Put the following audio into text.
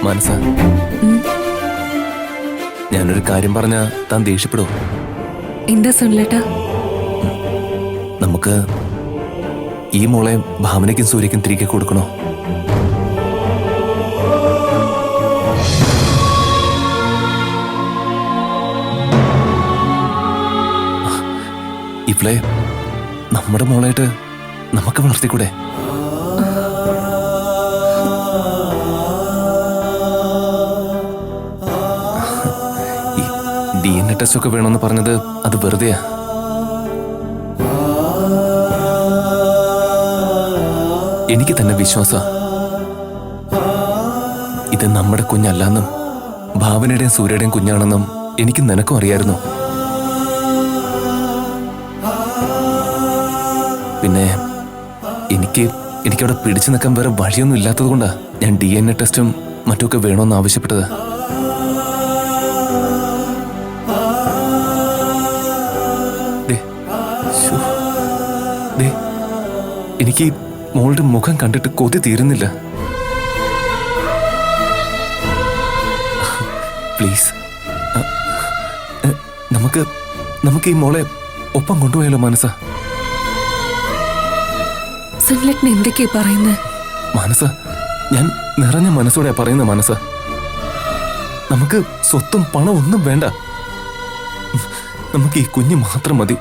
മനസ്സ, ഞാനൊരു കാര്യം പറഞ്ഞാ താൻ ദേഷ്യപ്പെടുവോ? എന്താ സുനിലേട്ടാ? നമുക്ക് ഈ മോളെ ഭാവനയ്ക്കും സൂര്യക്കും തിരികെ കൊടുക്കണോ? ഇവളെ നമ്മുടെ മോളായിട്ട് നമുക്ക് വളർത്തിക്കൂടെ? DNA ടെസ്റ്റ് ഒക്കെ വേണമെന്ന് പറഞ്ഞത് അത് വെറുതെയാ. എനിക്ക് തന്നെ വിശ്വാസ ഇത് നമ്മുടെ കുഞ്ഞല്ലെന്നും ഭാവനയുടെയും സൂര്യയുടെയും കുഞ്ഞാണെന്നും എനിക്ക് നിനക്കും അറിയായിരുന്നു. പിന്നെ എനിക്കവിടെ പിടിച്ചു നിൽക്കാൻ വേറെ വഴിയൊന്നും ഇല്ലാത്തത് കൊണ്ടാ ഞാൻ DNA ടെസ്റ്റും മറ്റുമൊക്കെ വേണമെന്ന് ആവശ്യപ്പെട്ടത്. എനിക്ക് മോളുടെ മുഖം കണ്ടിട്ട് കൊതി തീരുന്നില്ല. പ്ലീസ്, നമുക്ക് ഈ മോളെ ഒപ്പം കൊണ്ടുപോയാലോ മനസ്സ? സുനിലേട്ടൻ എന്തൊക്കെയാ പറയുന്നത്? മനസ്സ, ഞാൻ നിറഞ്ഞ മനസ്സോടെ പറയുന്ന മനസ്സ. നമുക്ക് സ്വത്തും പണം ഒന്നും വേണ്ട. നമുക്ക് ഈ കുഞ്ഞ് മാത്രം മതി.